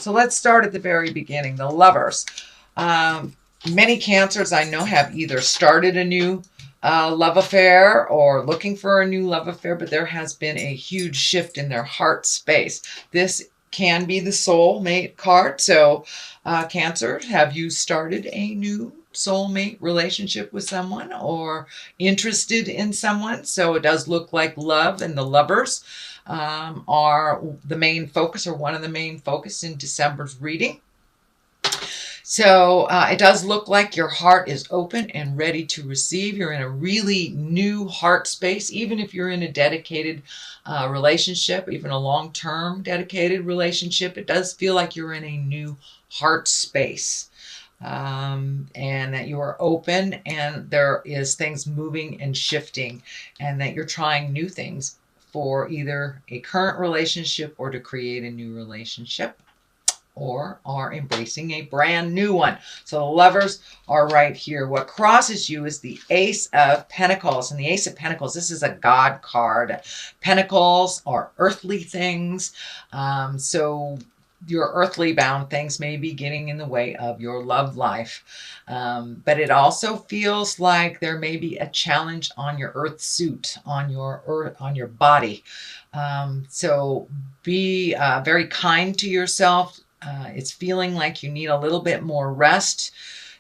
So let's start at the very beginning. The lovers. Many cancers I know have either started a new love affair or looking for a new love affair, but there has been a huge shift in their heart space. This can be the soulmate card. So, Cancer, have you started a new soulmate relationship with someone or interested in someone? So it does look like love and the lovers are the main focus, or one of the main focus in December's reading. So it does look like your heart is open and ready to receive. You're in a really new heart space, even if you're in a dedicated relationship, even a long-term dedicated relationship. It does feel like you're in a new heart space. And that you are open and there is things moving and shifting, and that you're trying new things for either a current relationship or to create a new relationship, or are embracing a brand new one. So the lovers are right here. What crosses you is the Ace of Pentacles. And the Ace of Pentacles, this is a God card. Pentacles are earthly things. So your earthly bound things may be getting in the way of your love life. But it also feels like there may be a challenge on your earth suit, on your body. So be very kind to yourself. It's feeling like you need a little bit more rest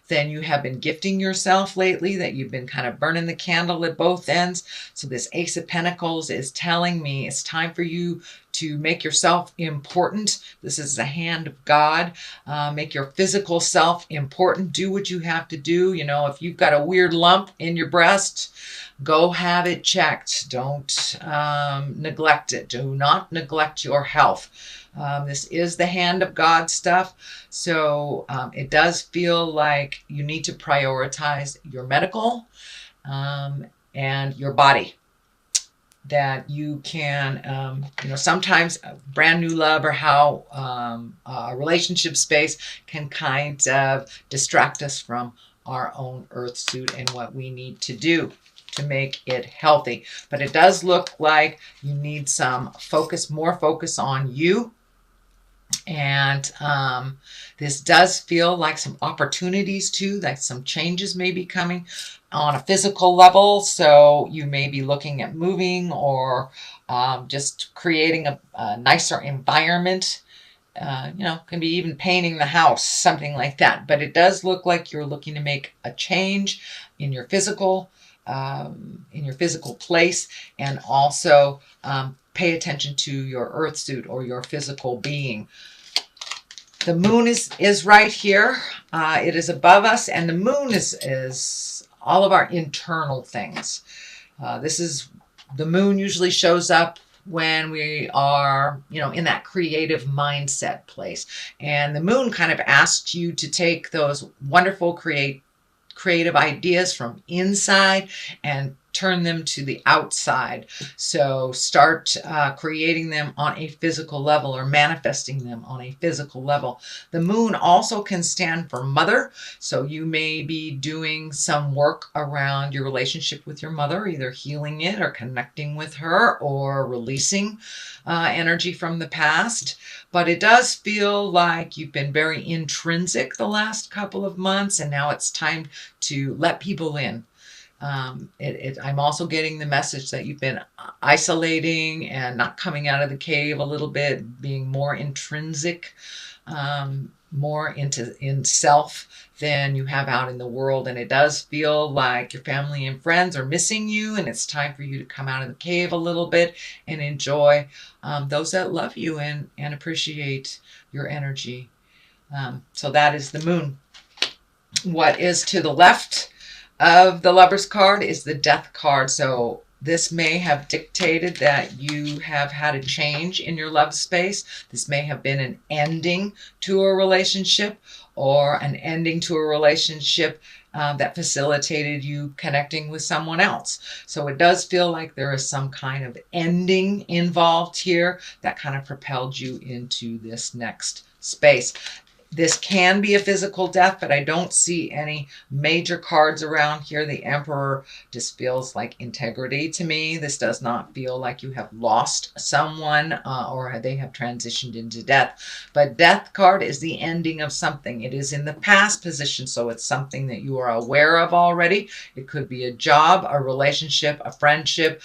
than you have been gifting yourself lately, that you've been kind of burning the candle at both ends. So this Ace of Pentacles is telling me it's time for you to make yourself important. This is the hand of God. Make your physical self important. Do what you have to do. You know, if you've got a weird lump in your breast, go have it checked. Don't neglect it. Do not neglect your health. This is the hand of God stuff. So it does feel like you need to prioritize your medical and your body. That you can, sometimes a brand new love or how a relationship space can kind of distract us from our own earth suit and what we need to do to make it healthy. But it does look like you need some focus, more focus on you. And this does feel like some opportunities too, like some changes may be coming on a physical level. So you may be looking at moving or just creating a nicer environment. Can be even painting the house, something like that. But it does look like you're looking to make a change in your physical place, and also pay attention to your earth suit or your physical being. The moon is right here. It is above us, and the moon is all of our internal things. The moon usually shows up when we are, in that creative mindset place. And the moon kind of asks you to take those wonderful creative ideas from inside and turn them to the outside. So start creating them on a physical level or manifesting them on a physical level. The moon also can stand for mother. So you may be doing some work around your relationship with your mother, either healing it or connecting with her or releasing energy from the past. But it does feel like you've been very intrinsic the last couple of months, and now it's time to let people in. I'm also getting the message that you've been isolating and not coming out of the cave a little bit, being more intrinsic, more in self than you have out in the world. And it does feel like your family and friends are missing you, and it's time for you to come out of the cave a little bit and enjoy those that love you and appreciate your energy. So that is the moon. What is to the left of the Lover's card is the Death card. So this may have dictated that you have had a change in your love space. This may have been an ending to a relationship, or an ending to a relationship that facilitated you connecting with someone else. So it does feel like there is some kind of ending involved here that kind of propelled you into this next space. This can be a physical death, but I don't see any major cards around here. The Emperor just feels like integrity to me. This does not feel like you have lost someone or they have transitioned into death. But Death card is the ending of something. It is in the past position, so it's something that you are aware of already. It could be a job, a relationship, a friendship,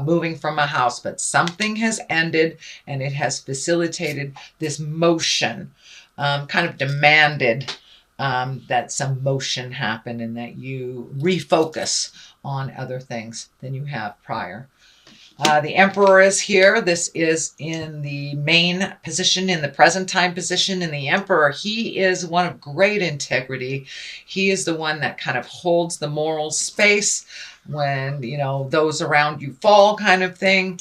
moving from a house, but something has ended and it has facilitated this motion. Kind of demanded that some motion happen and that you refocus on other things than you have prior. The Emperor is here. This is in the main position, in the present time position. And the Emperor, he is one of great integrity. He is the one that kind of holds the moral space when, you know, those around you fall, kind of thing.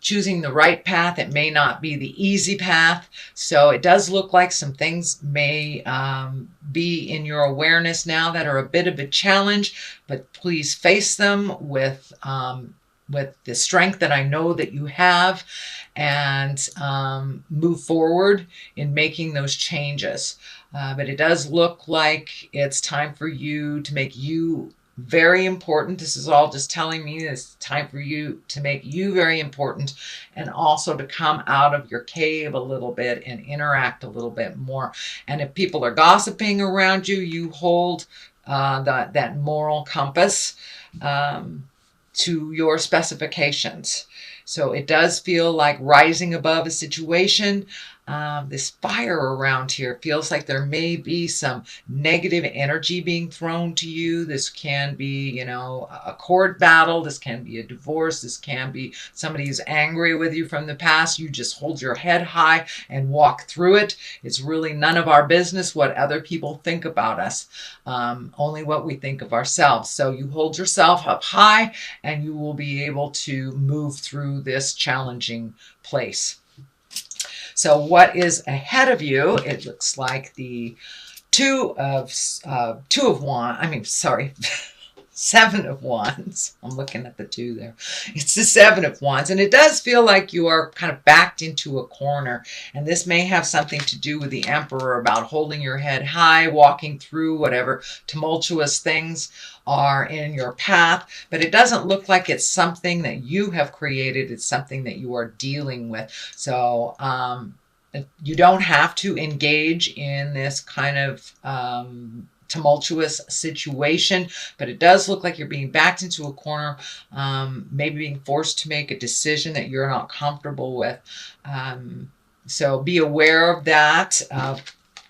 Choosing the right path. It may not be the easy path. So it does look like some things may be in your awareness now that are a bit of a challenge, but please face them with the strength that I know that you have, and move forward in making those changes. But it does look like it's time for you to make you very important. This is all just telling me it's time for you to make you very important, and also to come out of your cave a little bit and interact a little bit more. And if people are gossiping around you, you hold that moral compass to your specifications. So it does feel like rising above a situation. This fire around here feels like there may be some negative energy being thrown to you. This can be, you know, a court battle. This can be a divorce. This can be somebody who's angry with you from the past. You just hold your head high and walk through it. It's really none of our business what other people think about us, only what we think of ourselves. So you hold yourself up high and you will be able to move through this challenging place. So what is ahead of you? It looks like the Seven of Wands. I'm looking at the 2 there. It's the Seven of Wands. And it does feel like you are kind of backed into a corner. And this may have something to do with the Emperor, about holding your head high, walking through whatever tumultuous things are in your path. But it doesn't look like it's something that you have created. It's something that you are dealing with. So you don't have to engage in this kind of tumultuous situation, but it does look like you're being backed into a corner, maybe being forced to make a decision that you're not comfortable with. So be aware of that.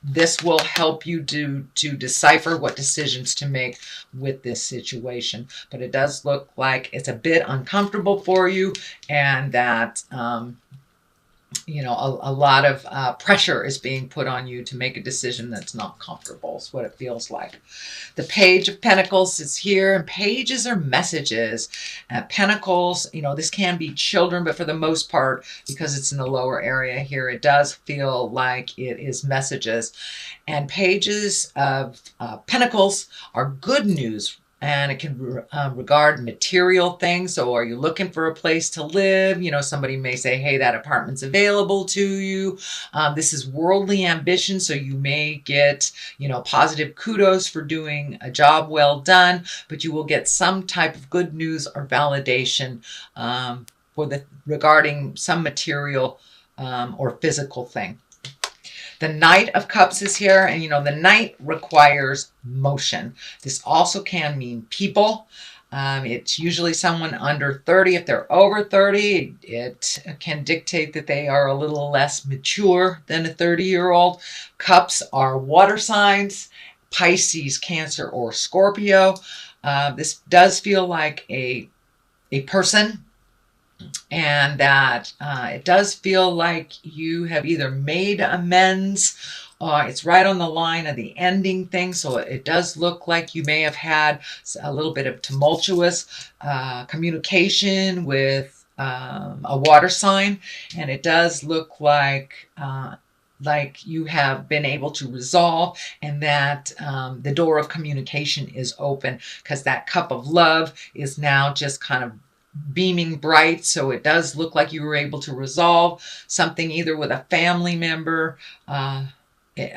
This will help you to decipher what decisions to make with this situation. But it does look like it's a bit uncomfortable for you, and that you know, a lot of pressure is being put on you to make a decision that's not comfortable, is what it feels like. The Page of Pentacles is here, and pages are messages. Pentacles, you know, this can be children, but for the most part, because it's in the lower area here, it does feel like it is messages. And pages of Pentacles are good news. And it can regard material things. So are you looking for a place to live? You know, somebody may say, hey, that apartment's available to you. This is worldly ambition. So you may get, you know, positive kudos for doing a job well done, but you will get some type of good news or validation regarding some material or physical thing. The Knight of Cups is here, and you know, the Knight requires motion. This also can mean people. It's usually someone under 30. If they're over 30, it can dictate that they are a little less mature than a 30-year-old. Cups are water signs: Pisces, Cancer, or Scorpio. This does feel like a person, and that it does feel like you have either made amends, it's right on the line of the ending thing. So it does look like you may have had a little bit of tumultuous communication with a water sign, and it does look like you have been able to resolve, and that the door of communication is open, because that cup of love is now just kind of beaming bright. So it does look like you were able to resolve something either with a family member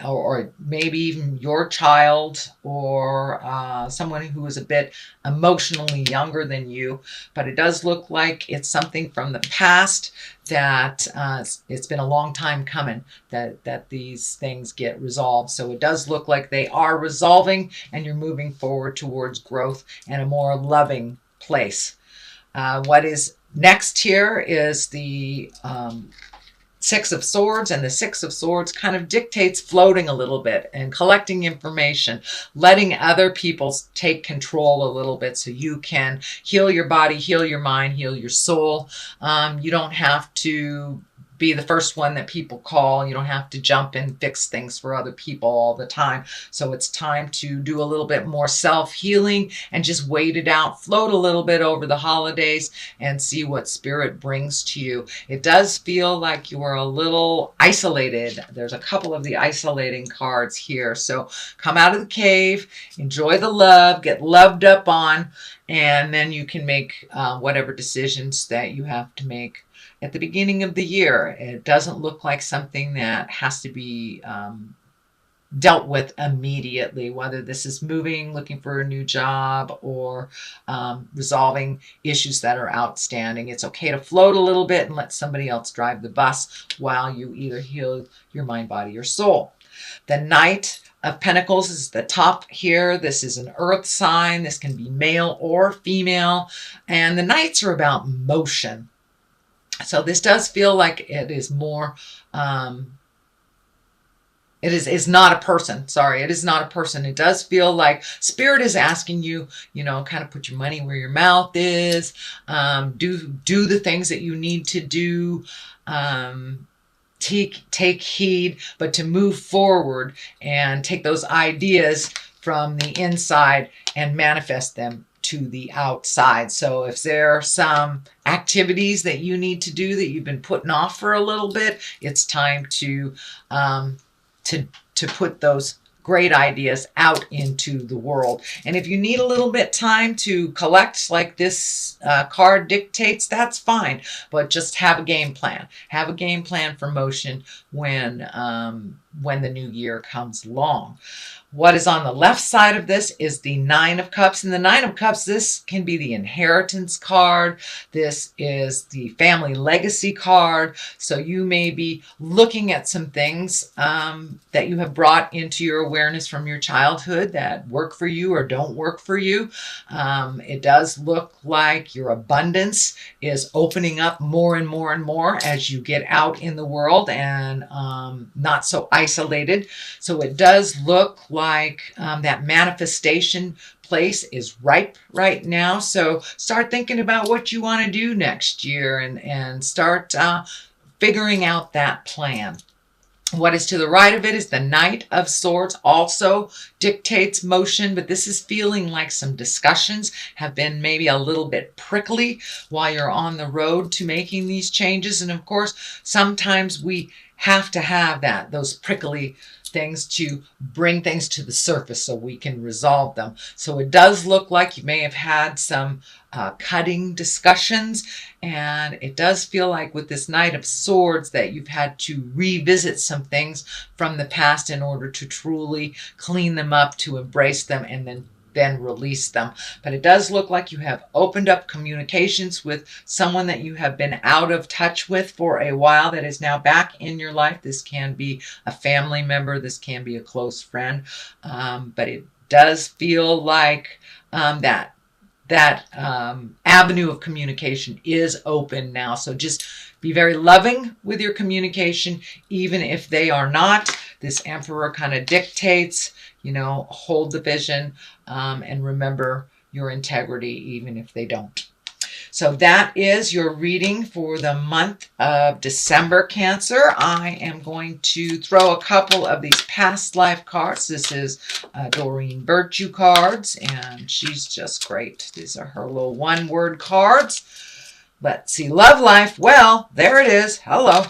or maybe even your child, or someone who is a bit emotionally younger than you. But it does look like it's something from the past that it's been a long time coming that these things get resolved. So it does look like they are resolving, and you're moving forward towards growth and a more loving place. What is next here is the Six of Swords, and the Six of Swords kind of dictates floating a little bit and collecting information, letting other people take control a little bit so you can heal your body, heal your mind, heal your soul. You don't have to be the first one that people call. You don't have to jump and fix things for other people all the time. So it's time to do a little bit more self-healing and just wait it out, float a little bit over the holidays and see what spirit brings to you. It does feel like you are a little isolated. There's a couple of the isolating cards here. So come out of the cave, enjoy the love, get loved up on, and then you can make whatever decisions that you have to make at the beginning of the year. It doesn't look like something that has to be dealt with immediately, whether this is moving, looking for a new job, or resolving issues that are outstanding. It's okay to float a little bit and let somebody else drive the bus while you either heal your mind, body, or soul. The Knight of Pentacles is the top here. This is an earth sign. This can be male or female. And the Knights are about motion. So this does feel like it is more, is not a person. Sorry, it is not a person. It does feel like spirit is asking you, kind of put your money where your mouth is, do the things that you need to do, take heed, but to move forward and take those ideas from the inside and manifest them to the outside. So if there are some activities that you need to do that you've been putting off for a little bit, it's time to put those great ideas out into the world. And if you need a little bit time to collect, like this card dictates, that's fine. But just have a game plan. Have a game plan for motion when the new year comes along. What is on the left side of this is the Nine of Cups. And the Nine of Cups, this can be the inheritance card. This is the family legacy card. So you may be looking at some things that you have brought into your awareness from your childhood that work for you or don't work for you. It does look like your abundance is opening up more and more and more as you get out in the world and not so isolated. So it does look like that manifestation place is ripe right now. So start thinking about what you want to do next year and start figuring out that plan. What is to the right of it is the Knight of Swords, also dictates motion, but this is feeling like some discussions have been maybe a little bit prickly while you're on the road to making these changes. And of course, sometimes we have to have those prickly things to bring things to the surface so we can resolve them. So it does look like you may have had some cutting discussions, and it does feel like with this Knight of Swords that you've had to revisit some things from the past in order to truly clean them up, to embrace them, and then release them. But it does look like you have opened up communications with someone that you have been out of touch with for a while that is now back in your life. This can be a family member. This can be a close friend. But it does feel like that avenue of communication is open now. So just be very loving with your communication, even if they are not. This Emperor kind of dictates, hold the vision and remember your integrity, even if they don't. So that is your reading for the month of December, Cancer. I am going to throw a couple of these past life cards. This is Doreen Virtue cards, and she's just great. These are her little one-word cards. Let's see, love life. Well, there it is. Hello.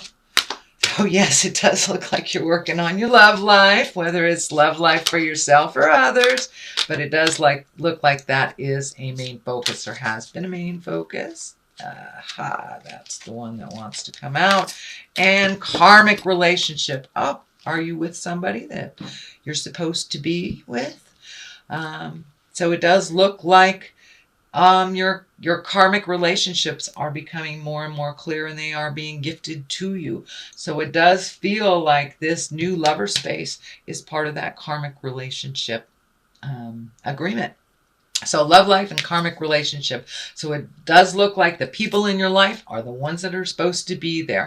Oh, yes, it does look like you're working on your love life, whether it's love life for yourself or others. But it does look like that is a main focus, or has been a main focus. Aha, that's the one that wants to come out. And karmic relationship. Oh, Are you with somebody that you're supposed to be with? So it does look like your karmic relationships are becoming more and more clear, and they are being gifted to you. So it does feel like this new lover space is part of that karmic relationship agreement. So love life and karmic relationship. So it does look like the people in your life are the ones that are supposed to be there.